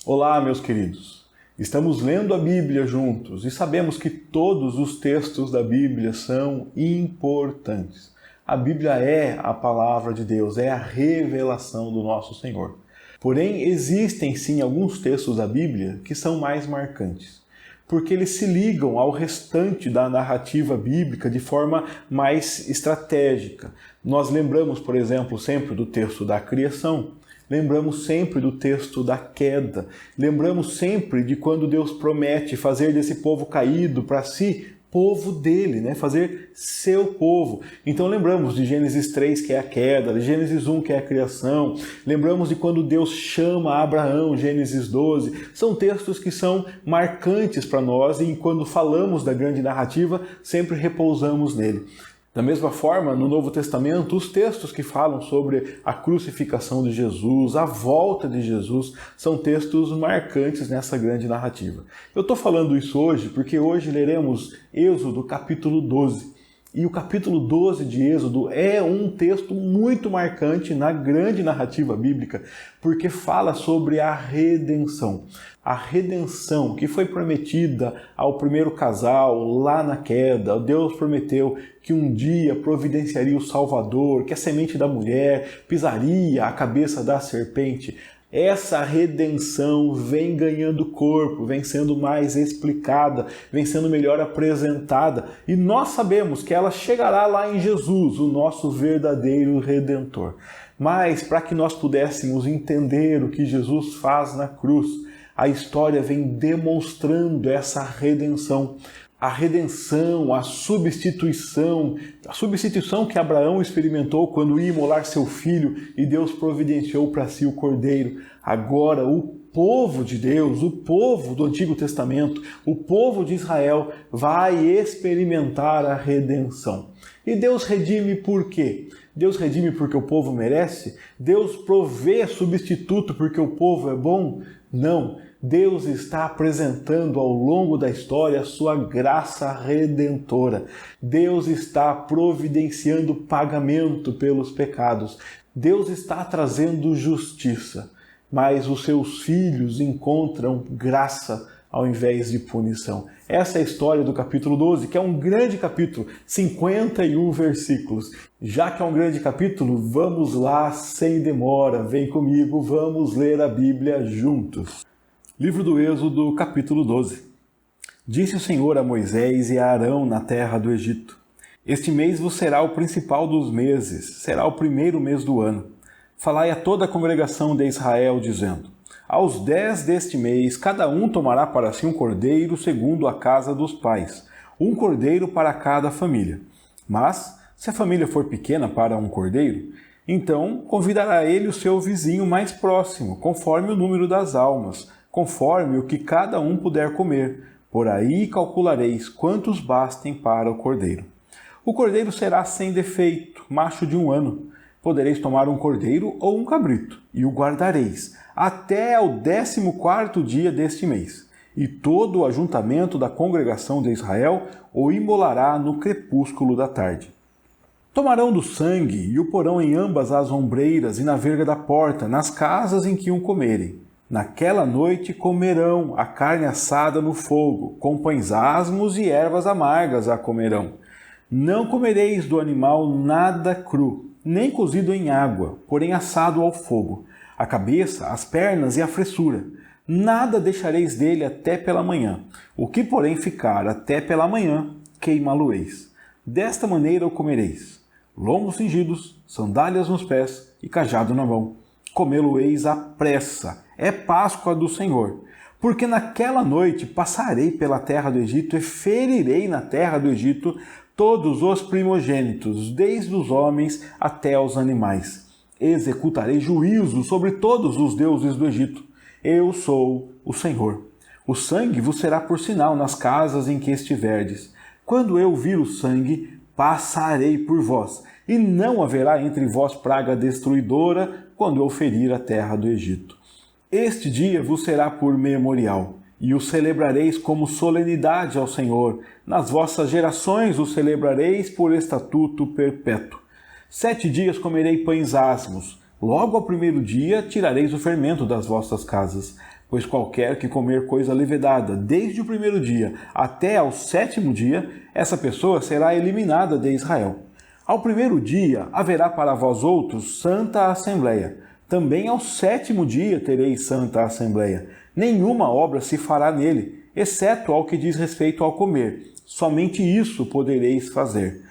Olá, meus queridos. Estamos lendo a Bíblia juntos e sabemos que todos os textos da Bíblia são importantes. A Bíblia é a palavra de Deus, é a revelação do nosso Senhor. Porém, existem sim alguns textos da Bíblia que são mais marcantes, porque eles se ligam ao restante da narrativa bíblica de forma mais estratégica. Nós lembramos, por exemplo, sempre do texto da criação, lembramos sempre do texto da queda, lembramos sempre de quando Deus promete fazer desse povo caído para si povo dele, fazer seu povo. Então lembramos de Gênesis 3, que é a queda, de Gênesis 1, que é a criação, lembramos de quando Deus chama Abraão, Gênesis 12. São textos que são marcantes para nós e quando falamos da grande narrativa, sempre repousamos nele. Da mesma forma, no Novo Testamento, os textos que falam sobre a crucificação de Jesus, a volta de Jesus, são textos marcantes nessa grande narrativa. Eu estou falando isso hoje porque hoje leremos Êxodo capítulo 12. E o capítulo 12 de Êxodo é um texto muito marcante na grande narrativa bíblica, porque fala sobre a redenção. A redenção que foi prometida ao primeiro casal lá na queda. Deus prometeu que um dia providenciaria o Salvador, que a semente da mulher pisaria a cabeça da serpente. Essa redenção vem ganhando corpo, vem sendo mais explicada, vem sendo melhor apresentada. E nós sabemos que ela chegará lá em Jesus, o nosso verdadeiro Redentor. Mas para que nós pudéssemos entender o que Jesus faz na cruz, a história vem demonstrando essa redenção. A redenção, a substituição que Abraão experimentou quando ia imolar seu filho e Deus providenciou para si o cordeiro. Agora o povo de Deus, o povo do Antigo Testamento, o povo de Israel vai experimentar a redenção. E Deus redime por quê? Deus redime porque o povo merece? Deus provê substituto porque o povo é bom? Não. Deus está apresentando ao longo da história a sua graça redentora. Deus está providenciando pagamento pelos pecados. Deus está trazendo justiça, mas os seus filhos encontram graça ao invés de punição. Essa é a história do capítulo 12, que é um grande capítulo, 51 versículos. Já que é um grande capítulo, vamos lá sem demora. Vem comigo, vamos ler a Bíblia juntos. Livro do Êxodo, capítulo 12. Disse o Senhor a Moisés e a Arão na terra do Egito: Este mês vos será o principal dos meses, será o primeiro mês do ano. Falai a toda a congregação de Israel, dizendo: Aos 10 deste mês, cada um tomará para si um cordeiro segundo a casa dos pais, um cordeiro para cada família. Mas, se a família for pequena para um cordeiro, então convidará ele o seu vizinho mais próximo, conforme o número das almas, conforme o que cada um puder comer. Por aí calculareis quantos bastem para o cordeiro. O cordeiro será sem defeito, macho de 1 ano. Podereis tomar um cordeiro ou um cabrito, e o guardareis até ao 14º dia deste mês. E todo o ajuntamento da congregação de Israel o imolará no crepúsculo da tarde. Tomarão do sangue e o porão em ambas as ombreiras e na verga da porta, nas casas em que o comerem. Naquela noite comerão a carne assada no fogo, com pães asmos e ervas amargas a comerão. Não comereis do animal nada cru, nem cozido em água, porém assado ao fogo, a cabeça, as pernas e a fressura. Nada deixareis dele até pela manhã. O que, porém, ficar até pela manhã, queimá-lo-eis. Desta maneira o comereis: lombos cingidos, sandálias nos pés e cajado na mão. Comê-lo-eis à pressa. É Páscoa do Senhor. Porque naquela noite passarei pela terra do Egito e ferirei na terra do Egito todos os primogênitos, desde os homens até os animais. Executarei juízo sobre todos os deuses do Egito. Eu sou o Senhor. O sangue vos será por sinal nas casas em que estiverdes. Quando eu vir o sangue, passarei por vós, e não haverá entre vós praga destruidora quando eu ferir a terra do Egito. Este dia vos será por memorial, e o celebrareis como solenidade ao Senhor. Nas vossas gerações o celebrareis por estatuto perpétuo. 7 dias comerei pães asmos. Logo ao primeiro dia tirareis o fermento das vossas casas. Pois qualquer que comer coisa levedada desde o primeiro dia até ao 7º dia, essa pessoa será eliminada de Israel. Ao primeiro dia haverá para vós outros santa assembleia. Também ao 7º dia tereis santa assembleia. Nenhuma obra se fará nele, exceto ao que diz respeito ao comer. Somente isso podereis fazer.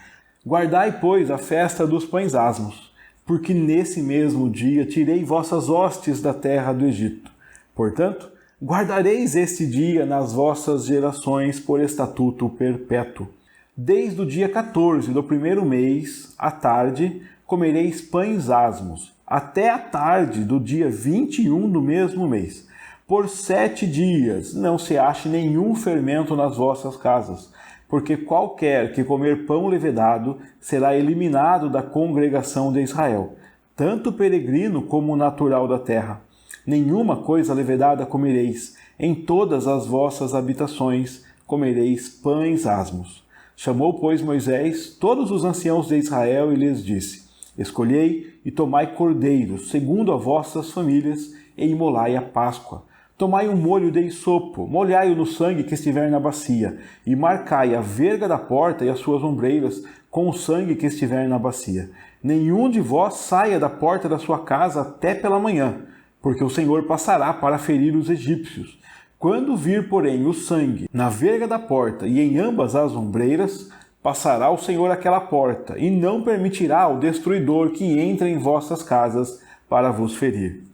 Guardai, pois, a festa dos pães asmos, porque nesse mesmo dia tirei vossas hostes da terra do Egito. Portanto, guardareis este dia nas vossas gerações por estatuto perpétuo. Desde o dia 14 do primeiro mês, à tarde, comereis pães asmos, até a tarde do dia 21 do mesmo mês. Por 7 dias não se ache nenhum fermento nas vossas casas, porque qualquer que comer pão levedado será eliminado da congregação de Israel, tanto peregrino como natural da terra. Nenhuma coisa levedada comereis, em todas as vossas habitações comereis pães asmos. Chamou, pois, Moisés todos os anciãos de Israel e lhes disse: Escolhei e tomai cordeiros, segundo as vossas famílias, e imolai a Páscoa. Tomai um molho de isopo, molhai-o no sangue que estiver na bacia, e marcai a verga da porta e as suas ombreiras com o sangue que estiver na bacia. Nenhum de vós saia da porta da sua casa até pela manhã, porque o Senhor passará para ferir os egípcios. Quando vir, porém, o sangue na verga da porta e em ambas as ombreiras, passará o Senhor aquela porta, e não permitirá ao destruidor que entre em vossas casas para vos ferir.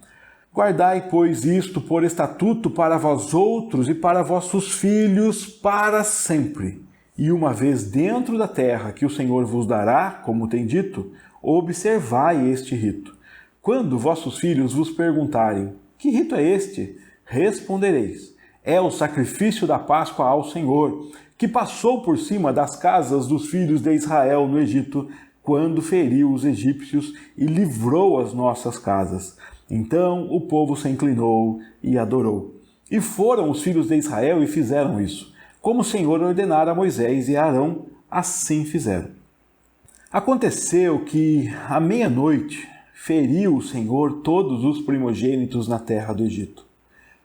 Guardai, pois, isto por estatuto para vós outros e para vossos filhos para sempre. E uma vez dentro da terra que o Senhor vos dará, como tem dito, observai este rito. Quando vossos filhos vos perguntarem: que rito é este? Respondereis: é o sacrifício da Páscoa ao Senhor, que passou por cima das casas dos filhos de Israel no Egito, quando feriu os egípcios e livrou as nossas casas. Então o povo se inclinou e adorou. E foram os filhos de Israel e fizeram isso. Como o Senhor ordenara a Moisés e a Arão, assim fizeram. Aconteceu que, à meia-noite, feriu o Senhor todos os primogênitos na terra do Egito,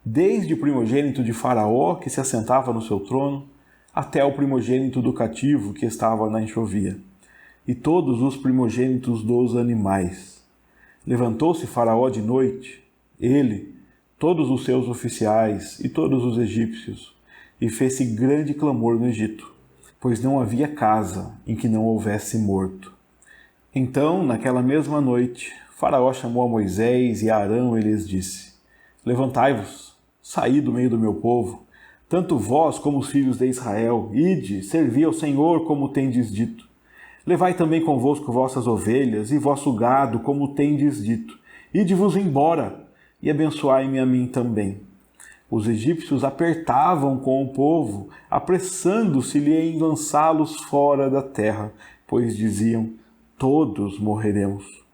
desde o primogênito de Faraó, que se assentava no seu trono, até o primogênito do cativo, que estava na enxovia, e todos os primogênitos dos animais. Levantou-se Faraó de noite, ele, todos os seus oficiais e todos os egípcios, e fez-se grande clamor no Egito, pois não havia casa em que não houvesse morto. Então, naquela mesma noite, Faraó chamou a Moisés e a Arão e lhes disse: Levantai-vos, saí do meio do meu povo, tanto vós como os filhos de Israel, ide, servi ao Senhor como tendes dito. Levai também convosco vossas ovelhas e vosso gado, como tendes dito. Ide-vos embora, e abençoai-me a mim também. Os egípcios apertavam com o povo, apressando-se-lhe em lançá-los fora da terra, pois diziam: todos morreremos.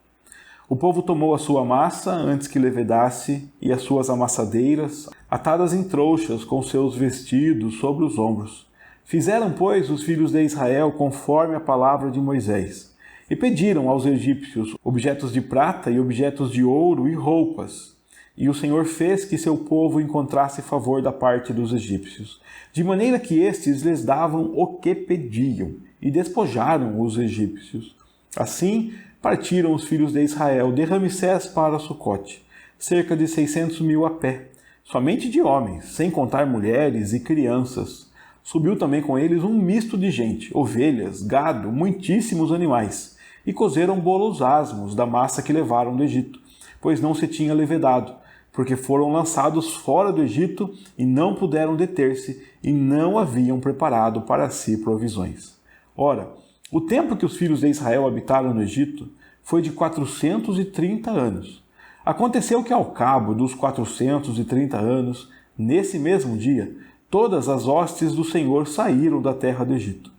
O povo tomou a sua massa antes que levedasse, e as suas amassadeiras, atadas em trouxas com seus vestidos sobre os ombros. Fizeram, pois, os filhos de Israel conforme a palavra de Moisés, e pediram aos egípcios objetos de prata e objetos de ouro e roupas. E o Senhor fez que seu povo encontrasse favor da parte dos egípcios, de maneira que estes lhes davam o que pediam, e despojaram os egípcios. Assim, partiram os filhos de Israel de Ramsés para Sucote, cerca de 600.000 a pé, somente de homens, sem contar mulheres e crianças. Subiu também com eles um misto de gente, ovelhas, gado, muitíssimos animais, e cozeram bolos asmos da massa que levaram do Egito, pois não se tinha levedado, porque foram lançados fora do Egito e não puderam deter-se, e não haviam preparado para si provisões. Ora, o tempo que os filhos de Israel habitaram no Egito foi de 430 anos. Aconteceu que ao cabo dos 430 anos, nesse mesmo dia, todas as hostes do Senhor saíram da terra do Egito.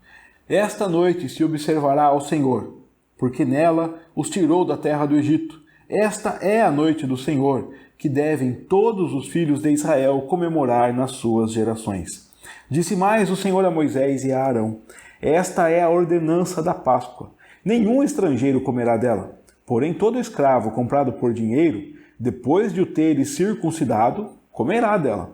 Esta noite se observará ao Senhor, porque nela os tirou da terra do Egito. Esta é a noite do Senhor, que devem todos os filhos de Israel comemorar nas suas gerações. Disse mais o Senhor a Moisés e a Arão: Esta é a ordenança da Páscoa. Nenhum estrangeiro comerá dela. Porém, todo escravo comprado por dinheiro, depois de o teres circuncidado, comerá dela.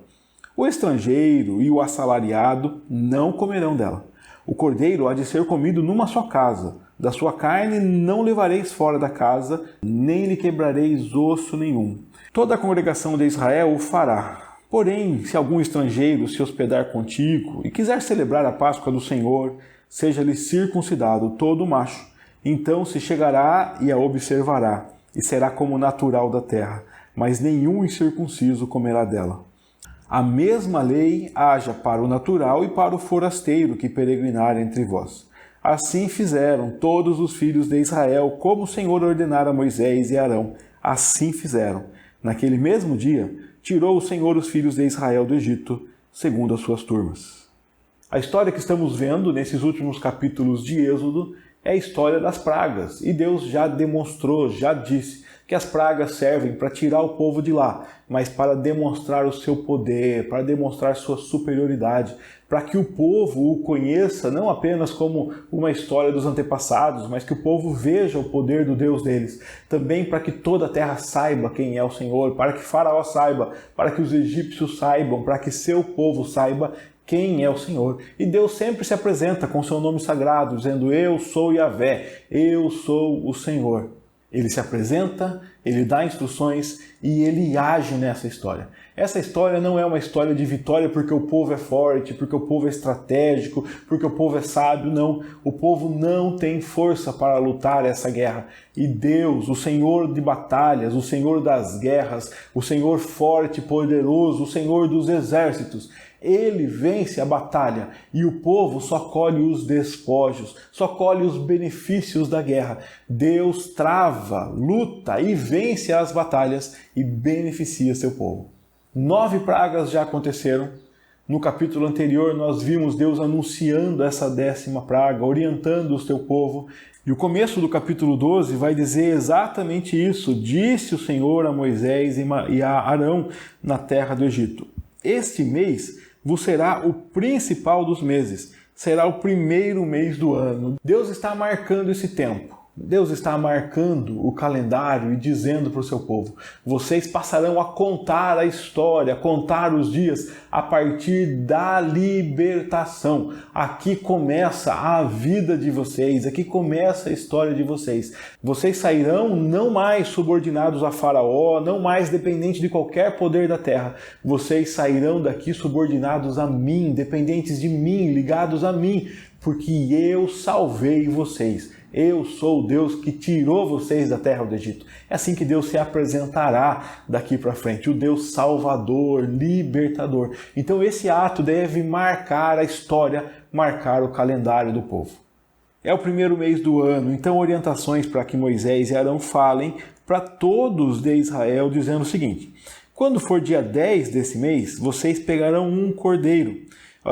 O estrangeiro e o assalariado não comerão dela. O cordeiro há de ser comido numa só casa. Da sua carne não levareis fora da casa, nem lhe quebrareis osso nenhum. Toda a congregação de Israel o fará. Porém, se algum estrangeiro se hospedar contigo e quiser celebrar a Páscoa do Senhor, seja-lhe circuncidado todo macho. Então se chegará e a observará, e será como natural da terra, mas nenhum incircunciso comerá dela. A mesma lei haja para o natural e para o forasteiro que peregrinar entre vós. Assim fizeram todos os filhos de Israel, como o Senhor ordenara a Moisés e Arão. Assim fizeram. Naquele mesmo dia, tirou o Senhor os filhos de Israel do Egito, segundo as suas turmas. A história que estamos vendo nesses últimos capítulos de Êxodo é a história das pragas. E Deus já demonstrou, já disse, que as pragas servem para tirar o povo de lá, mas para demonstrar o seu poder, para demonstrar sua superioridade, para que o povo o conheça não apenas como uma história dos antepassados, mas que o povo veja o poder do Deus deles. Também para que toda a terra saiba quem é o Senhor, para que Faraó saiba, para que os egípcios saibam, para que seu povo saiba quem é o Senhor. E Deus sempre se apresenta com seu nome sagrado, dizendo: eu sou Yahvé, eu sou o Senhor. Ele se apresenta, ele dá instruções e ele age nessa história. Essa história não é uma história de vitória porque o povo é forte, porque o povo é estratégico, porque o povo é sábio, não. O povo não tem força para lutar essa guerra. E Deus, o Senhor de batalhas, o Senhor das guerras, o Senhor forte e poderoso, o Senhor dos exércitos, ele vence a batalha e o povo só colhe os despojos, só colhe os benefícios da guerra. Deus trava, luta e vence as batalhas e beneficia seu povo. 9 pragas já aconteceram. No capítulo anterior nós vimos Deus anunciando essa 10ª praga, orientando o seu povo. E o começo do capítulo 12 vai dizer exatamente isso. Disse o Senhor a Moisés e a Arão na terra do Egito: este mês vos será o principal dos meses, será o primeiro mês do ano. Deus está marcando esse tempo. Deus está marcando o calendário e dizendo para o seu povo: vocês passarão a contar a história, a contar os dias a partir da libertação. Aqui começa a vida de vocês, aqui começa a história de vocês. Vocês sairão não mais subordinados a Faraó, não mais dependentes de qualquer poder da terra. Vocês sairão daqui subordinados a mim, dependentes de mim, ligados a mim, porque eu salvei vocês. Eu sou o Deus que tirou vocês da terra do Egito. É assim que Deus se apresentará daqui para frente, o Deus salvador, libertador. Então esse ato deve marcar a história, marcar o calendário do povo. É o primeiro mês do ano, então orientações para que Moisés e Arão falem para todos de Israel, dizendo o seguinte: quando for dia 10 desse mês, vocês pegarão um cordeiro,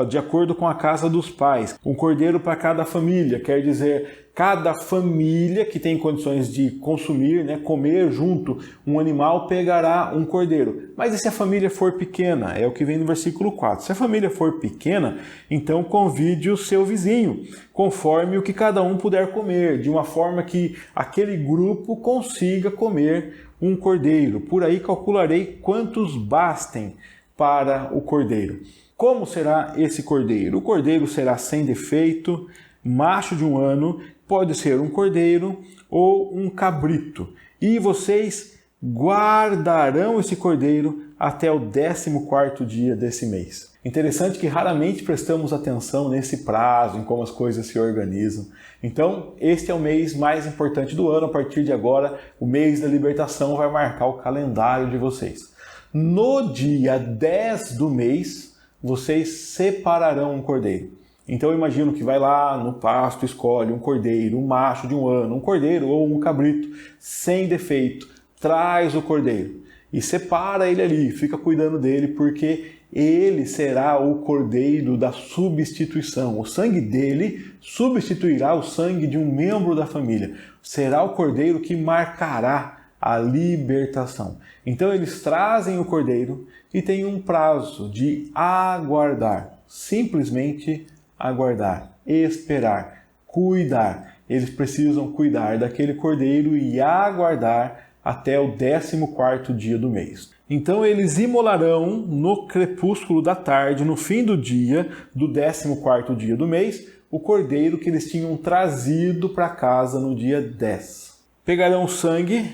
de acordo com a casa dos pais, um cordeiro para cada família, quer dizer, cada família que tem condições de consumir, comer junto um animal, pegará um cordeiro. Mas e se a família for pequena? É o que vem no versículo 4. Se a família for pequena, então convide o seu vizinho, conforme o que cada um puder comer, de uma forma que aquele grupo consiga comer um cordeiro. Por aí calcularei quantos bastem para o cordeiro. Como será esse cordeiro? O cordeiro será sem defeito, macho de 1 ano, pode ser um cordeiro ou um cabrito. E vocês guardarão esse cordeiro até o 14º dia desse mês. Interessante que raramente prestamos atenção nesse prazo, em como as coisas se organizam. Então, este é o mês mais importante do ano. A partir de agora, o mês da libertação vai marcar o calendário de vocês. No dia 10 do mês, vocês separarão um cordeiro. Então eu imagino que vai lá no pasto, escolhe um cordeiro, um macho de 1 ano, um cordeiro ou um cabrito, sem defeito, traz o cordeiro e separa ele ali, fica cuidando dele, porque ele será o cordeiro da substituição. O sangue dele substituirá o sangue de um membro da família. Será o cordeiro que marcará a libertação. Então eles trazem o cordeiro e tem um prazo de aguardar, simplesmente aguardar, esperar, cuidar. Eles precisam cuidar daquele cordeiro e aguardar até o 14º dia do mês. Então eles imolarão no crepúsculo da tarde, no fim do dia, do 14º dia do mês, o cordeiro que eles tinham trazido para casa no dia 10. Pegarão o sangue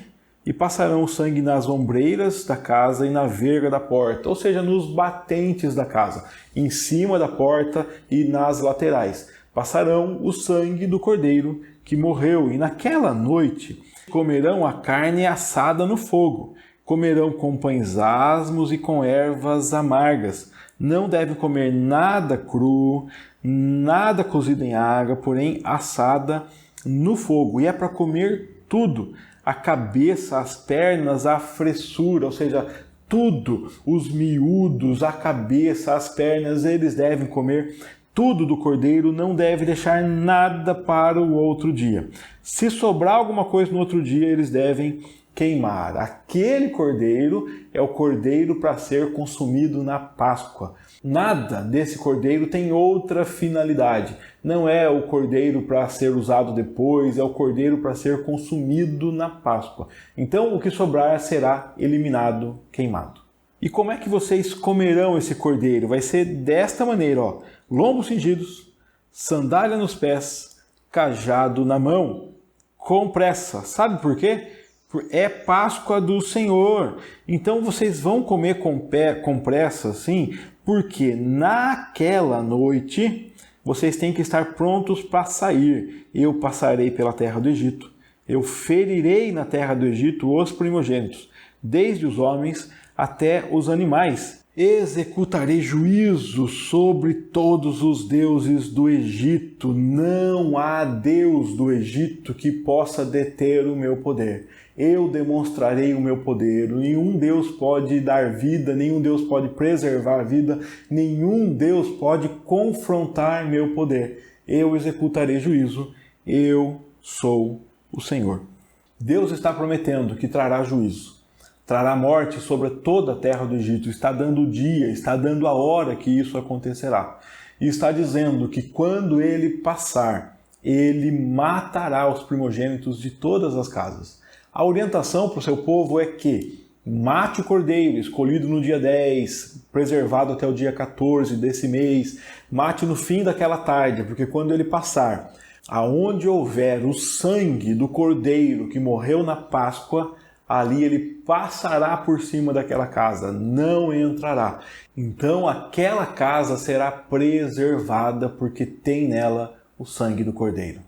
e passarão o sangue nas ombreiras da casa e na verga da porta, ou seja, nos batentes da casa, em cima da porta e nas laterais. Passarão o sangue do cordeiro que morreu, e naquela noite comerão a carne assada no fogo. Comerão com pães asmos e com ervas amargas. Não devem comer nada cru, nada cozido em água, porém assada no fogo. E é para comer tudo: a cabeça, as pernas, a fressura, ou seja, tudo, os miúdos, a cabeça, as pernas, eles devem comer tudo do cordeiro, não deve deixar nada para o outro dia. Se sobrar alguma coisa no outro dia, eles devem queimar. Aquele cordeiro é o cordeiro para ser consumido na Páscoa. Nada desse cordeiro tem outra finalidade. Não é o cordeiro para ser usado depois, é o cordeiro para ser consumido na Páscoa. Então, o que sobrar será eliminado, queimado. E como é que vocês comerão esse cordeiro? Vai ser desta maneira, ó: lombos cingidos, sandália nos pés, cajado na mão, com pressa. Sabe por quê? É Páscoa do Senhor. Então vocês vão comer com pressa, sim, porque naquela noite vocês têm que estar prontos para sair. Eu passarei pela terra do Egito. Eu ferirei na terra do Egito os primogênitos, desde os homens até os animais. Executarei juízo sobre todos os deuses do Egito. Não há Deus do Egito que possa deter o meu poder. Eu demonstrarei o meu poder. Nenhum Deus pode dar vida, nenhum Deus pode preservar a vida, nenhum Deus pode confrontar meu poder. Eu executarei juízo. Eu sou o Senhor. Deus está prometendo que trará juízo. Trará morte sobre toda a terra do Egito. Está dando o dia, está dando a hora que isso acontecerá. E está dizendo que quando ele passar, ele matará os primogênitos de todas as casas. A orientação para o seu povo é que mate o cordeiro, escolhido no dia 10, preservado até o dia 14 desse mês. Mate no fim daquela tarde, porque quando ele passar, aonde houver o sangue do cordeiro que morreu na Páscoa, ali ele passará por cima daquela casa, não entrará. Então aquela casa será preservada porque tem nela o sangue do cordeiro.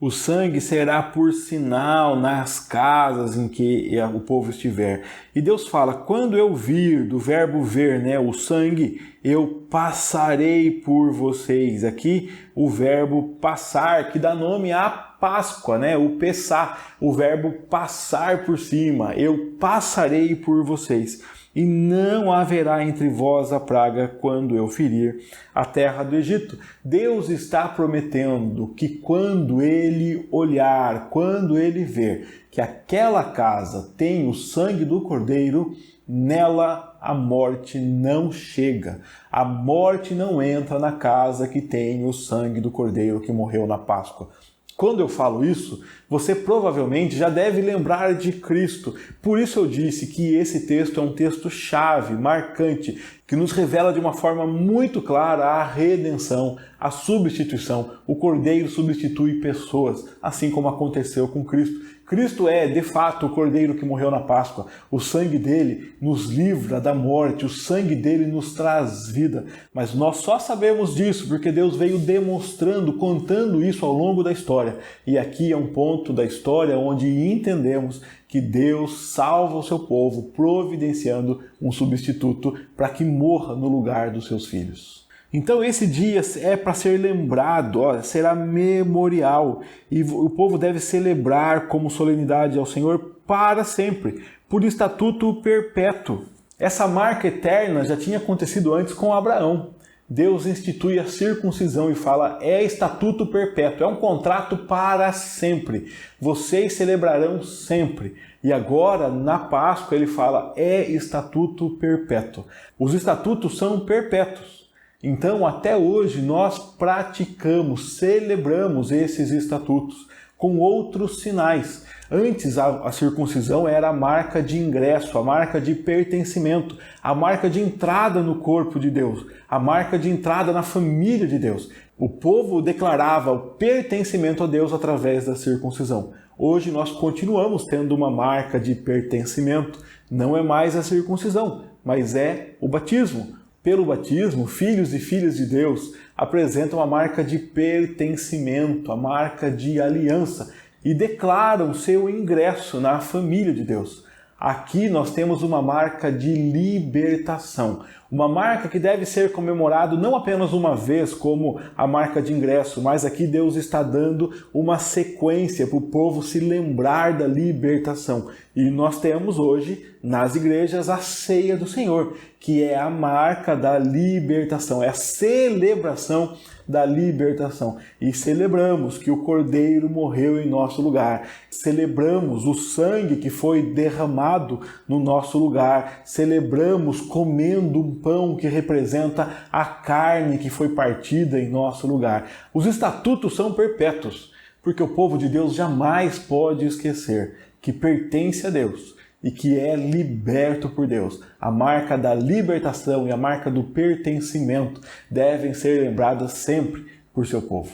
O sangue será por sinal nas casas em que o povo estiver. E Deus fala: quando eu vir, do verbo ver, né, o sangue, eu passarei por vocês. Aqui o verbo passar, que dá nome à Páscoa, né? O pessar, o verbo passar por cima. Eu passarei por vocês. E não haverá entre vós a praga quando eu ferir a terra do Egito. Deus está prometendo que quando ele olhar, quando ele ver que aquela casa tem o sangue do cordeiro, nela a morte não chega. A morte não entra na casa que tem o sangue do cordeiro que morreu na Páscoa. Quando eu falo isso, você provavelmente já deve lembrar de Cristo. Por isso eu disse que esse texto é um texto chave, marcante, que nos revela de uma forma muito clara a redenção, a substituição. O Cordeiro substitui pessoas, assim como aconteceu com Cristo. Cristo é, de fato, o Cordeiro que morreu na Páscoa. O sangue dele nos livra da morte, o sangue dele nos traz vida. Mas nós só sabemos disso porque Deus veio demonstrando, contando isso ao longo da história. E aqui é um ponto da história onde entendemos que Deus salva o seu povo, providenciando um substituto para que morra no lugar dos seus filhos. Então esse dia é para ser lembrado, será memorial, e o povo deve celebrar como solenidade ao Senhor para sempre, por estatuto perpétuo. Essa marca eterna já tinha acontecido antes com Abraão. Deus institui a circuncisão e fala: é estatuto perpétuo, é um contrato para sempre. Vocês celebrarão sempre. E agora, na Páscoa, ele fala: é estatuto perpétuo. Os estatutos são perpétuos. Então, até hoje, nós praticamos, celebramos esses estatutos. com outros sinais. Antes, a circuncisão era a marca de ingresso, a marca de pertencimento, a marca de entrada no corpo de Deus, a marca de entrada na família de Deus. O povo declarava o pertencimento a Deus através da circuncisão. Hoje nós continuamos tendo uma marca de pertencimento. Não é mais a circuncisão, mas é o batismo. Pelo batismo, filhos e filhas de Deus apresentam a marca de pertencimento, a marca de aliança e declaram seu ingresso na família de Deus. Aqui nós temos uma marca de libertação, uma marca que deve ser comemorada não apenas uma vez como a marca de ingresso, mas aqui Deus está dando uma sequência para o povo se lembrar da libertação. E nós temos hoje nas igrejas a ceia do Senhor, que é a marca da libertação, é a celebração da libertação. E celebramos que o Cordeiro morreu em nosso lugar. Celebramos o sangue que foi derramado no nosso lugar. Celebramos comendo um pão que representa a carne que foi partida em nosso lugar. Os estatutos são perpétuos, porque o povo de Deus jamais pode esquecer que pertence a Deus e que é liberto por Deus. A marca da libertação e a marca do pertencimento devem ser lembradas sempre por seu povo.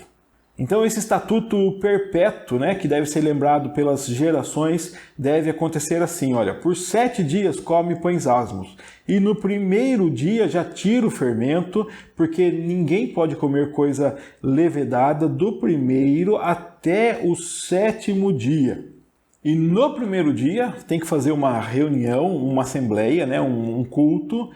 Então esse estatuto perpétuo, que deve ser lembrado pelas gerações, deve acontecer assim, por 7 dias come pães asmos, e no primeiro dia já tira o fermento, porque ninguém pode comer coisa levedada do primeiro até o 7º dia. E no primeiro dia tem que fazer uma reunião, uma assembleia, um culto,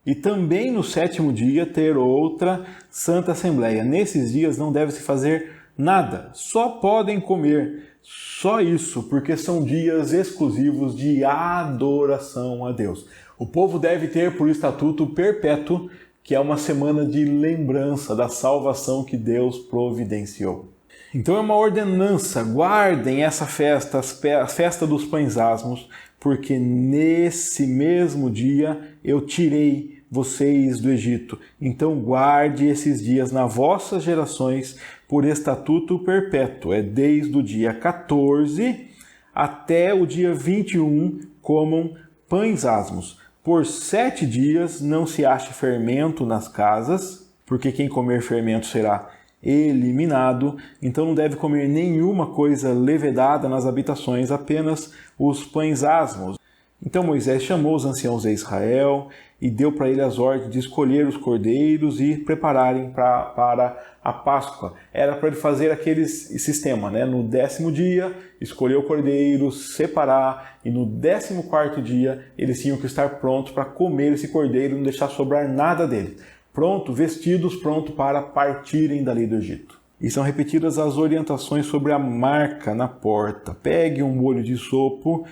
e também no 7º dia ter outra santa assembleia. Nesses dias não deve se fazer nada, só podem comer, só isso, porque são dias exclusivos de adoração a Deus. O povo deve ter por estatuto perpétuo, que é uma semana de lembrança da salvação que Deus providenciou. Então é uma ordenança, guardem essa festa, a festa dos pães asmos, porque nesse mesmo dia eu tirei vocês do Egito. Então guarde esses dias nas vossas gerações por estatuto perpétuo. É desde o dia 14 até o dia 21 comam pães asmos. Por 7 dias não se ache fermento nas casas, porque quem comer fermento será eliminado, então não deve comer nenhuma coisa levedada nas habitações, apenas os pães asmos. Então Moisés chamou os anciãos de Israel e deu para ele as ordens de escolher os cordeiros e prepararem para a Páscoa. Era para ele fazer aquele sistema, No 10º dia, escolher o cordeiro, separar, e no 14º dia eles tinham que estar prontos para comer esse cordeiro, não deixar sobrar nada dele. Pronto, vestidos, pronto para partirem dali do Egito. E são repetidas as orientações sobre a marca na porta. Pegue um molho de isopo,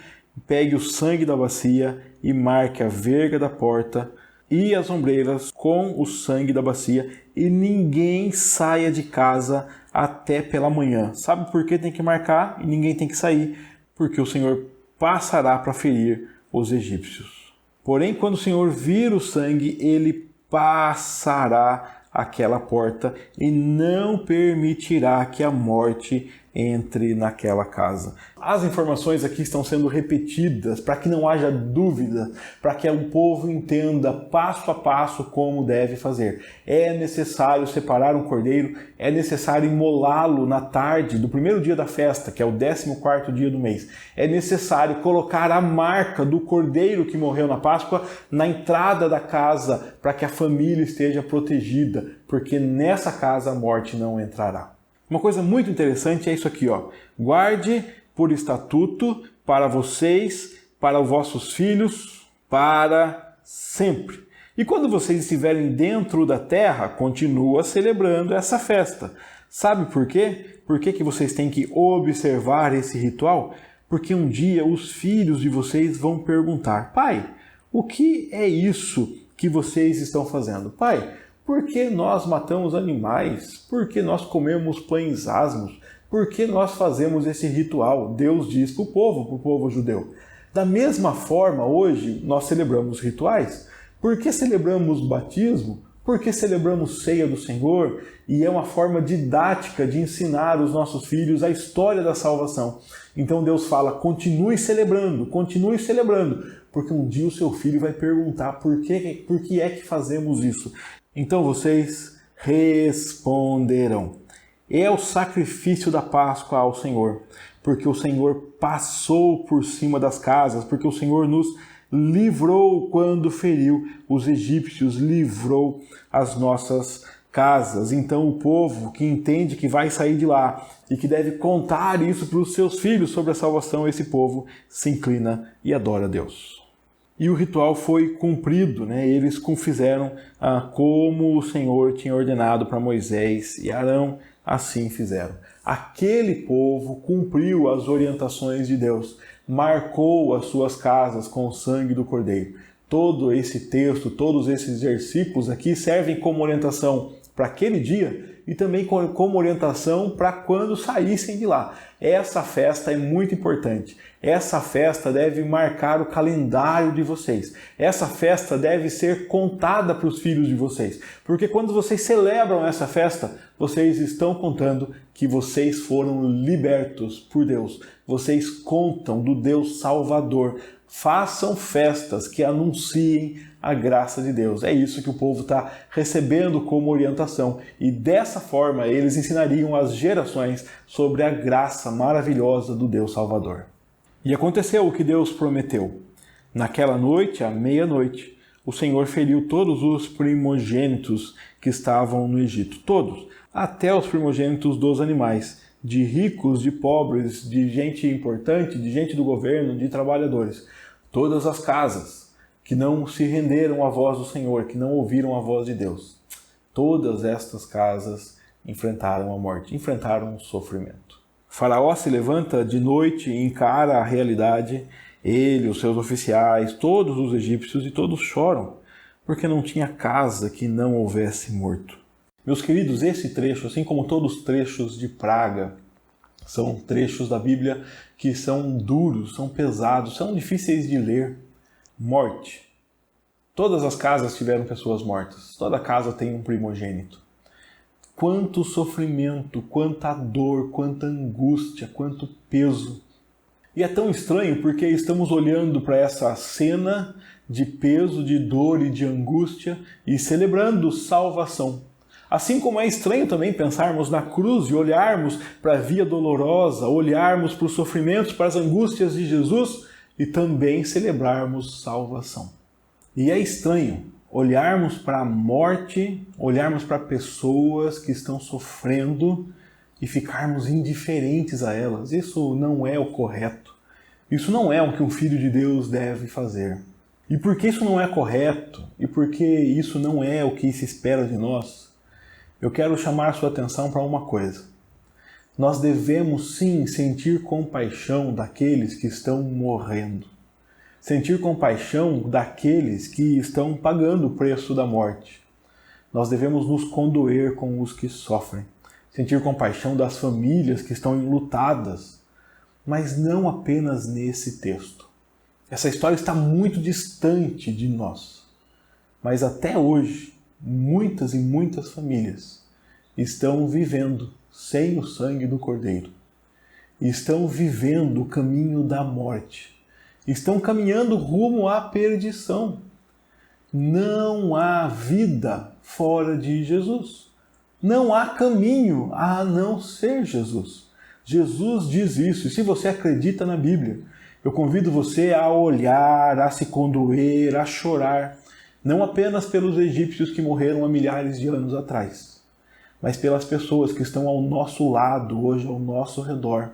pegue o sangue da bacia e marque a verga da porta e as ombreiras com o sangue da bacia, e ninguém saia de casa até pela manhã. Sabe por que tem que marcar e ninguém tem que sair? Porque o Senhor passará para ferir os egípcios. Porém, quando o Senhor vir o sangue, ele passará aquela porta e não permitirá que a morte entre naquela casa. As informações aqui estão sendo repetidas para que não haja dúvida, para que o povo entenda passo a passo como deve fazer. É necessário separar um cordeiro, é necessário imolá-lo na tarde do primeiro dia da festa, que é o 14º dia do mês. É necessário colocar a marca do cordeiro que morreu na Páscoa na entrada da casa, para que a família esteja protegida, porque nessa casa a morte não entrará. Uma coisa muito interessante é isso aqui, Guarde por estatuto para vocês, para os vossos filhos, para sempre. E quando vocês estiverem dentro da terra, continua celebrando essa festa. Sabe por quê? Por que vocês têm que observar esse ritual? Porque um dia os filhos de vocês vão perguntar: pai, o que é isso que vocês estão fazendo? Pai, por que nós matamos animais? Por que nós comemos pães asmos? Por que nós fazemos esse ritual? Deus diz para o povo judeu. Da mesma forma, hoje nós celebramos rituais. Por que celebramos batismo? Por que celebramos ceia do Senhor? E é uma forma didática de ensinar os nossos filhos a história da salvação. Então Deus fala, continue celebrando, porque um dia o seu filho vai perguntar por que é que fazemos isso. Então vocês responderão. É o sacrifício da Páscoa ao Senhor, porque o Senhor passou por cima das casas, porque o Senhor nos livrou quando feriu os egípcios, livrou as nossas casas. Então o povo que entende que vai sair de lá e que deve contar isso para os seus filhos sobre a salvação, esse povo se inclina e adora a Deus. E o ritual foi cumprido, né? Eles fizeram como o Senhor tinha ordenado para Moisés e Arão, assim fizeram. Aquele povo cumpriu as orientações de Deus, marcou as suas casas com o sangue do Cordeiro. Todo esse texto, todos esses versículos aqui servem como orientação para aquele dia e também como orientação para quando saíssem de lá. Essa festa é muito importante. Essa festa deve marcar o calendário de vocês. Essa festa deve ser contada para os filhos de vocês. Porque quando vocês celebram essa festa, vocês estão contando que vocês foram libertos por Deus. Vocês contam do Deus Salvador. Façam festas que anunciem a graça de Deus. É isso que o povo está recebendo como orientação. E dessa forma eles ensinariam às gerações sobre a graça maravilhosa do Deus Salvador. E aconteceu o que Deus prometeu. Naquela noite, à meia-noite, o Senhor feriu todos os primogênitos que estavam no Egito. Todos, até os primogênitos dos animais, de ricos, de pobres, de gente importante, de gente do governo, de trabalhadores. Todas as casas que não se renderam à voz do Senhor, que não ouviram a voz de Deus. Todas estas casas enfrentaram a morte, enfrentaram o sofrimento. Faraó se levanta de noite e encara a realidade. Ele, os seus oficiais, todos os egípcios, e todos choram, porque não tinha casa que não houvesse morto. Meus queridos, esse trecho, assim como todos os trechos de praga, são trechos da Bíblia que são duros, são pesados, são difíceis de ler. Morte. Todas as casas tiveram pessoas mortas. Toda casa tem um primogênito. Quanto sofrimento, quanta dor, quanta angústia, quanto peso. E é tão estranho porque estamos olhando para essa cena de peso, de dor e de angústia e celebrando salvação. Assim como é estranho também pensarmos na cruz e olharmos para a via dolorosa, olharmos para os sofrimentos, para as angústias de Jesus e também celebrarmos salvação. E é estranho olharmos para a morte, olharmos para pessoas que estão sofrendo e ficarmos indiferentes a elas. Isso não é o correto. Isso não é o que um filho de Deus deve fazer. E por que isso não é correto? E por que isso não é o que se espera de nós? Eu quero chamar a sua atenção para uma coisa. Nós devemos sim sentir compaixão daqueles que estão morrendo. Sentir compaixão daqueles que estão pagando o preço da morte. Nós devemos nos condoer com os que sofrem. Sentir compaixão das famílias que estão enlutadas. Mas não apenas nesse texto. Essa história está muito distante de nós. Mas até hoje, muitas e muitas famílias estão vivendo sem o sangue do Cordeiro. Estão vivendo o caminho da morte. Estão caminhando rumo à perdição. Não há vida fora de Jesus. Não há caminho a não ser Jesus. Jesus diz isso. E se você acredita na Bíblia, eu convido você a olhar, a se condoer, a chorar. Não apenas pelos egípcios que morreram há milhares de anos atrás, mas pelas pessoas que estão ao nosso lado, hoje ao nosso redor,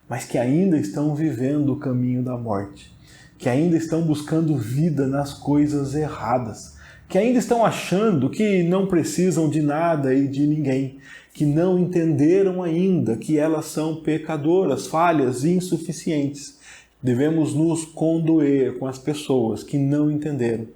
mas que ainda estão vivendo o caminho da morte, que ainda estão buscando vida nas coisas erradas, que ainda estão achando que não precisam de nada e de ninguém, que não entenderam ainda que elas são pecadoras, falhas e insuficientes. Devemos nos condoer com as pessoas que não entenderam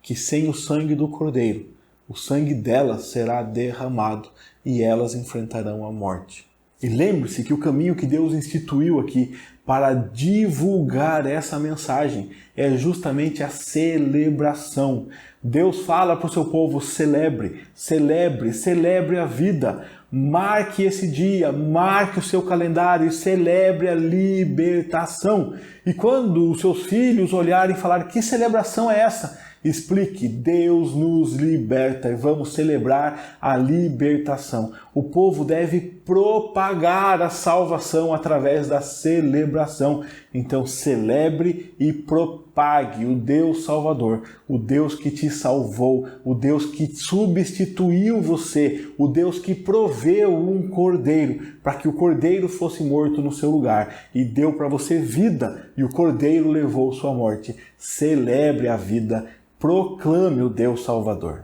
que sem o sangue do Cordeiro, o sangue delas será derramado e elas enfrentarão a morte. E lembre-se que o caminho que Deus instituiu aqui para divulgar essa mensagem é justamente a celebração. Deus fala para o seu povo: celebre, celebre, celebre a vida. Marque esse dia, marque o seu calendário e celebre a libertação. E quando os seus filhos olharem e falarem: que celebração é essa? Explique: Deus nos liberta e vamos celebrar a libertação. O povo deve propagar a salvação através da celebração. Então celebre e propague o Deus Salvador, o Deus que te salvou, o Deus que substituiu você, o Deus que proveu um cordeiro para que o cordeiro fosse morto no seu lugar e deu para você vida e o cordeiro levou sua morte. Celebre a vida. Proclame o Deus Salvador.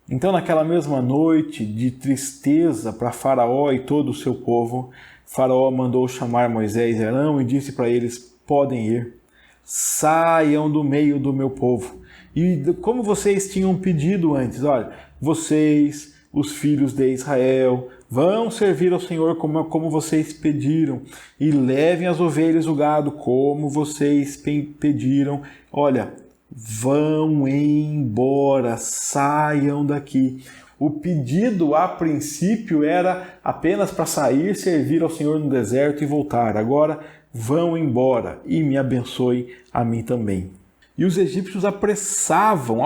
Então, naquela mesma noite de tristeza para Faraó e todo o seu povo, Faraó mandou chamar Moisés e Arão e disse para eles: podem ir, saiam do meio do meu povo. E como vocês tinham pedido antes, olha, vocês, os filhos de Israel, vão servir ao Senhor como vocês pediram, e levem as ovelhas e o gado como vocês pediram. Olha, vão embora, saiam daqui. O pedido a princípio era apenas para sair, servir ao Senhor no deserto e voltar. Agora vão embora e me abençoe a mim também. E os egípcios apressavam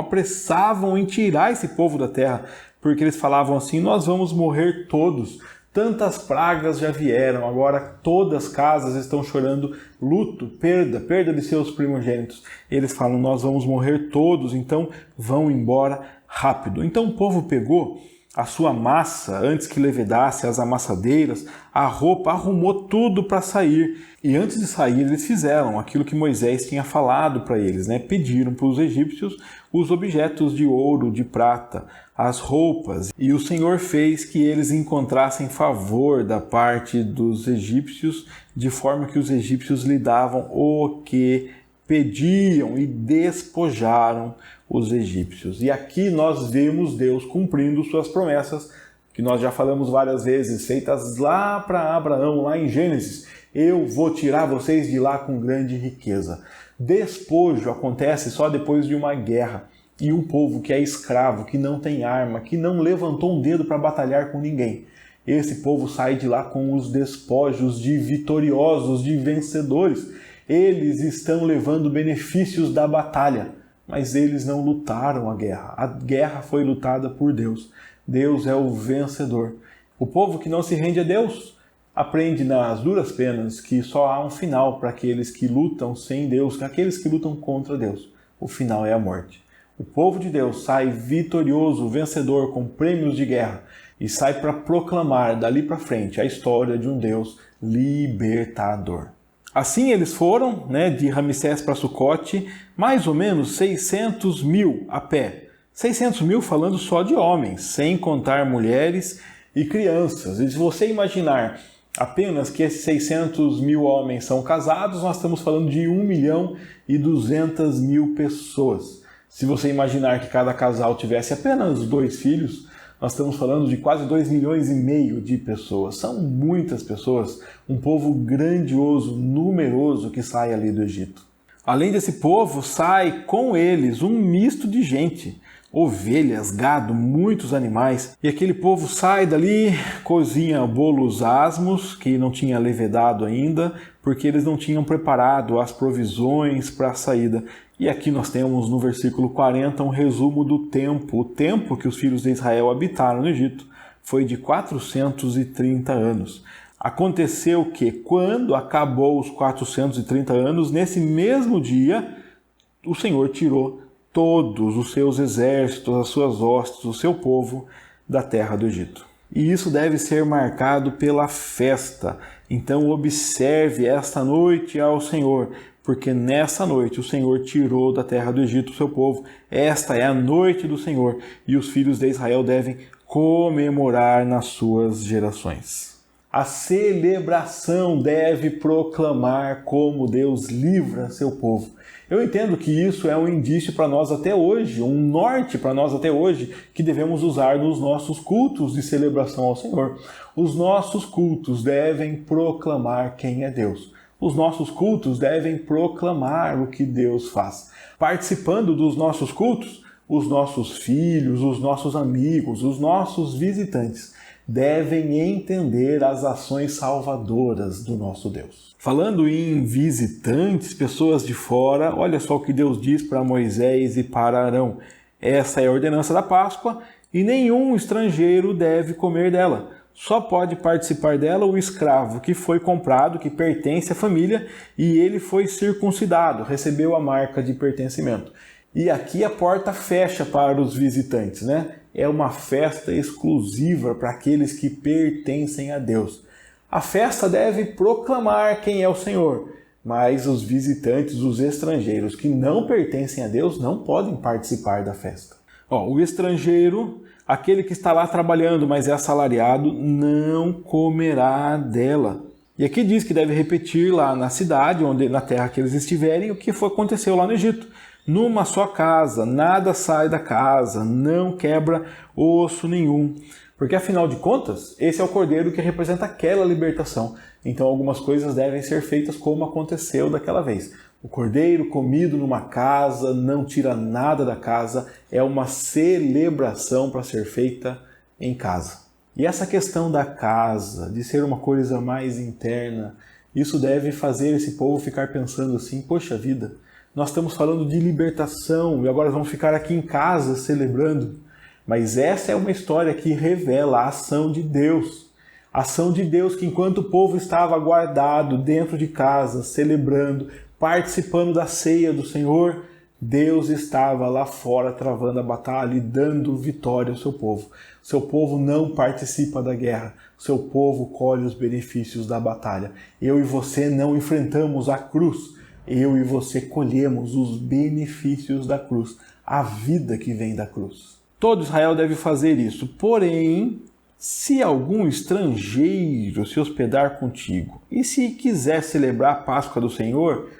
em tirar esse povo da terra, porque eles falavam assim: nós vamos morrer todos. Tantas pragas já vieram, agora todas as casas estão chorando luto, perda de seus primogênitos. Eles falam: nós vamos morrer todos, então vão embora rápido. Então o povo pegou a sua massa, antes que levedasse, as amassadeiras, a roupa, arrumou tudo para sair. E antes de sair, eles fizeram aquilo que Moisés tinha falado para eles, né? Pediram para os egípcios os objetos de ouro, de prata, as roupas. E o Senhor fez que eles encontrassem favor da parte dos egípcios, de forma que os egípcios lhe davam o que pediam e despojaram os egípcios. E aqui nós vemos Deus cumprindo suas promessas, que nós já falamos várias vezes, feitas lá para Abraão, lá em Gênesis: eu vou tirar vocês de lá com grande riqueza. Despojo acontece só depois de uma guerra. E um povo que é escravo, que não tem arma, que não levantou um dedo para batalhar com ninguém, esse povo sai de lá com os despojos de vitoriosos, de vencedores. Eles estão levando benefícios da batalha, mas eles não lutaram a guerra. A guerra foi lutada por Deus. Deus é o vencedor. O povo que não se rende a Deus aprende nas duras penas que só há um final para aqueles que lutam sem Deus, aqueles que lutam contra Deus. O final é a morte. O povo de Deus sai vitorioso, vencedor, com prêmios de guerra e sai para proclamar dali para frente a história de um Deus libertador. Assim eles foram, de Ramsés para Sucote, mais ou menos 600 mil a pé. 600 mil falando só de homens, sem contar mulheres e crianças. E se você imaginar apenas que esses 600 mil homens são casados, nós estamos falando de 1.200.000 pessoas. Se você imaginar que cada casal tivesse apenas 2 filhos, nós estamos falando de quase 2,5 milhões de pessoas. São muitas pessoas, um povo grandioso, numeroso que sai ali do Egito. Além desse povo, sai com eles um misto de gente. Ovelhas, gado, muitos animais. E aquele povo sai dali, cozinha bolos asmos, que não tinha levedado ainda, porque eles não tinham preparado as provisões para a saída. E aqui nós temos no versículo 40 um resumo do tempo. O tempo que os filhos de Israel habitaram no Egito foi de 430 anos. Aconteceu que, quando acabou os 430 anos, nesse mesmo dia, o Senhor tirou todos os seus exércitos, as suas hostes, o seu povo da terra do Egito. E isso deve ser marcado pela festa. Então observe esta noite ao Senhor, porque nessa noite o Senhor tirou da terra do Egito o seu povo. Esta é a noite do Senhor e os filhos de Israel devem comemorar nas suas gerações. A celebração deve proclamar como Deus livra seu povo. Eu entendo que isso é um indício para nós até hoje, um norte para nós até hoje, que devemos usar nos nossos cultos de celebração ao Senhor. Os nossos cultos devem proclamar quem é Deus. Os nossos cultos devem proclamar o que Deus faz. Participando dos nossos cultos, os nossos filhos, os nossos amigos, os nossos visitantes devem entender as ações salvadoras do nosso Deus. Falando em visitantes, pessoas de fora, olha só o que Deus diz para Moisés e para Arão. Essa é a ordenança da Páscoa e nenhum estrangeiro deve comer dela. Só pode participar dela o escravo que foi comprado, que pertence à família, e ele foi circuncidado, recebeu a marca de pertencimento. E aqui a porta fecha para os visitantes, né? É uma festa exclusiva para aqueles que pertencem a Deus. A festa deve proclamar quem é o Senhor, mas os visitantes, os estrangeiros que não pertencem a Deus, não podem participar da festa. O estrangeiro, aquele que está lá trabalhando, mas é assalariado, não comerá dela. E aqui diz que deve repetir lá na cidade, na terra que eles estiverem, o que aconteceu lá no Egito. Numa só casa, nada sai da casa, não quebra osso nenhum. Porque afinal de contas, esse é o cordeiro que representa aquela libertação. Então algumas coisas devem ser feitas como aconteceu daquela vez. O cordeiro comido numa casa, não tira nada da casa, é uma celebração para ser feita em casa. E essa questão da casa, de ser uma coisa mais interna, isso deve fazer esse povo ficar pensando assim, poxa vida, nós estamos falando de libertação e agora vamos ficar aqui em casa celebrando. Mas essa é uma história que revela a ação de Deus. A ação de Deus que enquanto o povo estava guardado dentro de casa, celebrando, participando da ceia do Senhor, Deus estava lá fora travando a batalha e dando vitória ao seu povo. O seu povo não participa da guerra, o seu povo colhe os benefícios da batalha. Eu e você não enfrentamos a cruz. Eu e você colhemos os benefícios da cruz, a vida que vem da cruz. Todo Israel deve fazer isso, porém, se algum estrangeiro se hospedar contigo e se quiser celebrar a Páscoa do Senhor,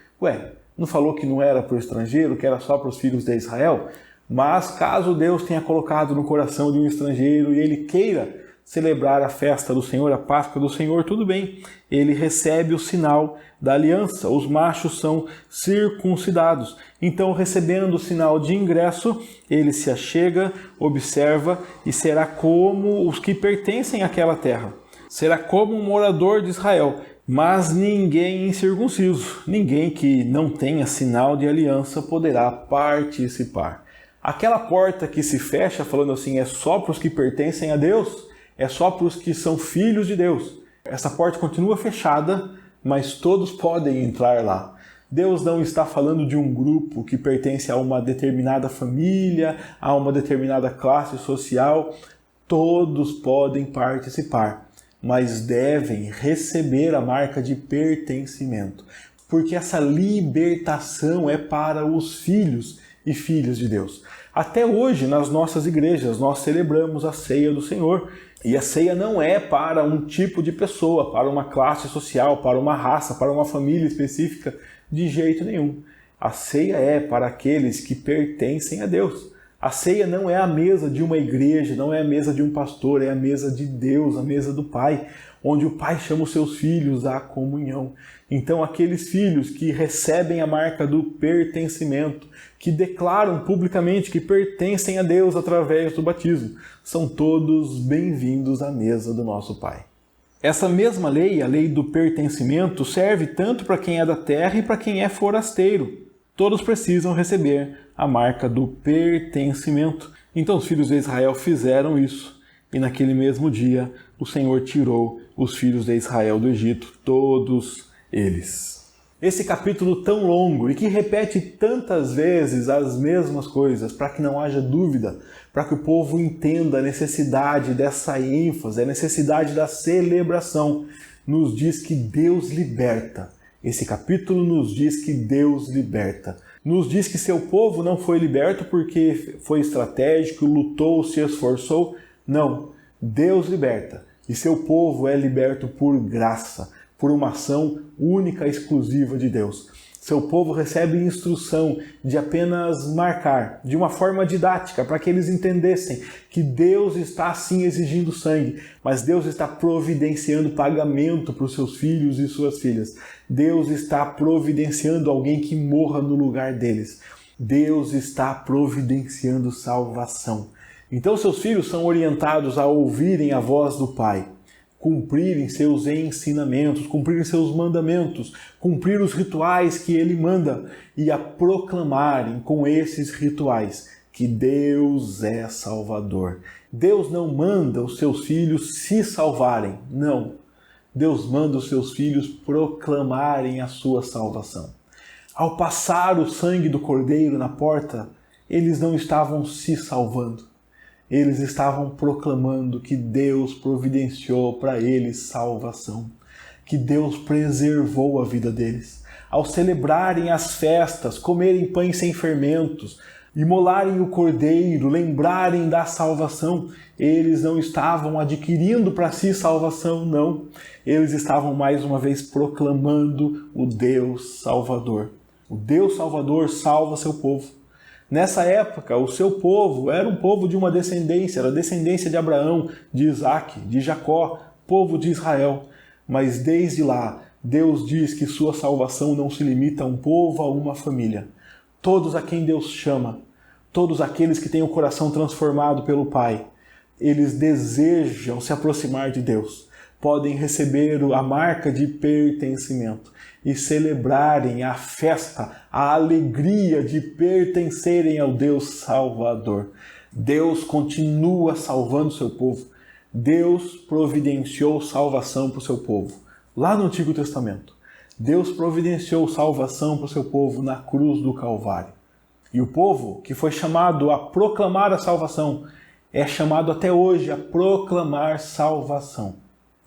não falou que não era para o estrangeiro, que era só para os filhos de Israel? Mas caso Deus tenha colocado no coração de um estrangeiro e ele queira celebrar a festa do Senhor, a Páscoa do Senhor, tudo bem. Ele recebe o sinal da aliança. Os machos são circuncidados. Então, recebendo o sinal de ingresso, ele se achega, observa e será como os que pertencem àquela terra. Será como um morador de Israel. Mas ninguém incircunciso, ninguém que não tenha sinal de aliança poderá participar. Aquela porta que se fecha falando assim, é só para os que pertencem a Deus, é só para os que são filhos de Deus. Essa porta continua fechada, mas todos podem entrar lá. Deus não está falando de um grupo que pertence a uma determinada família, a uma determinada classe social. Todos podem participar, mas devem receber a marca de pertencimento, porque essa libertação é para os filhos e filhas de Deus. Até hoje, nas nossas igrejas, nós celebramos a ceia do Senhor. E a ceia não é para um tipo de pessoa, para uma classe social, para uma raça, para uma família específica, de jeito nenhum. A ceia é para aqueles que pertencem a Deus. A ceia não é a mesa de uma igreja, não é a mesa de um pastor, é a mesa de Deus, a mesa do Pai, onde o Pai chama os seus filhos à comunhão. Então, aqueles filhos que recebem a marca do pertencimento, que declaram publicamente que pertencem a Deus através do batismo, são todos bem-vindos à mesa do nosso Pai. Essa mesma lei, a lei do pertencimento, serve tanto para quem é da terra e para quem é forasteiro. Todos precisam receber a marca do pertencimento. Então os filhos de Israel fizeram isso. E naquele mesmo dia, o Senhor tirou os filhos de Israel do Egito, todos eles. Esse capítulo tão longo e que repete tantas vezes as mesmas coisas, para que não haja dúvida, para que o povo entenda a necessidade dessa ênfase, a necessidade da celebração, nos diz que Deus liberta. Esse capítulo nos diz que Deus liberta. Nos diz que seu povo não foi liberto porque foi estratégico, lutou, se esforçou. Não, Deus liberta. E seu povo é liberto por graça, por uma ação única e exclusiva de Deus. Seu povo recebe instrução de apenas marcar, de uma forma didática, para que eles entendessem que Deus está sim exigindo sangue, mas Deus está providenciando pagamento para os seus filhos e suas filhas. Deus está providenciando alguém que morra no lugar deles. Deus está providenciando salvação. Então seus filhos são orientados a ouvirem a voz do Pai, cumprirem seus ensinamentos, cumprirem seus mandamentos, cumprir os rituais que Ele manda e a proclamarem com esses rituais que Deus é Salvador. Deus não manda os seus filhos se salvarem, não. Deus manda os seus filhos proclamarem a sua salvação. Ao passar o sangue do Cordeiro na porta, eles não estavam se salvando. Eles estavam proclamando que Deus providenciou para eles salvação, que Deus preservou a vida deles. Ao celebrarem as festas, comerem pães sem fermentos, imolarem o cordeiro, lembrarem da salvação, eles não estavam adquirindo para si salvação, não. Eles estavam mais uma vez proclamando o Deus Salvador. O Deus Salvador salva seu povo. Nessa época, o seu povo era um povo de uma descendência, era a descendência de Abraão, de Isaac, de Jacó, povo de Israel. Mas desde lá, Deus diz que sua salvação não se limita a um povo, a uma família. Todos a quem Deus chama, todos aqueles que têm o coração transformado pelo Pai, eles desejam se aproximar de Deus, podem receber a marca de pertencimento e celebrarem a festa, a alegria de pertencerem ao Deus Salvador. Deus continua salvando seu povo. Deus providenciou salvação para o seu povo. Lá no Antigo Testamento, Deus providenciou salvação para o seu povo na cruz do Calvário. E o povo que foi chamado a proclamar a salvação é chamado até hoje a proclamar salvação.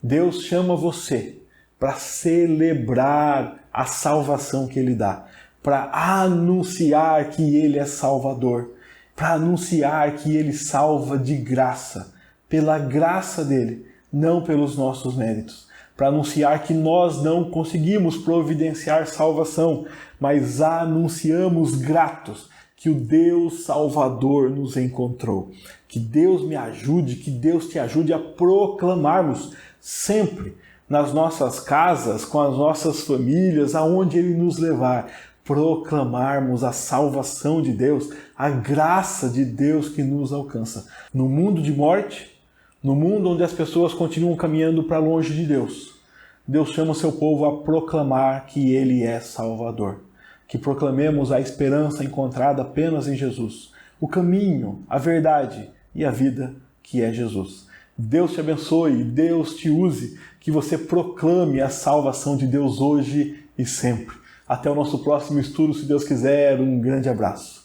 Deus chama você para celebrar a salvação que Ele dá, para anunciar que Ele é Salvador, para anunciar que Ele salva de graça, pela graça dEle, não pelos nossos méritos, para anunciar que nós não conseguimos providenciar salvação, mas anunciamos gratos que o Deus Salvador nos encontrou. Que Deus me ajude, que Deus te ajude a proclamarmos sempre, nas nossas casas, com as nossas famílias, aonde Ele nos levar, proclamarmos a salvação de Deus, a graça de Deus que nos alcança. No mundo de morte, no mundo onde as pessoas continuam caminhando para longe de Deus, Deus chama o seu povo a proclamar que Ele é Salvador. Que proclamemos a esperança encontrada apenas em Jesus, o caminho, a verdade e a vida que é Jesus. Deus te abençoe, Deus te use, que você proclame a salvação de Deus hoje e sempre. Até o nosso próximo estudo, se Deus quiser. Um grande abraço.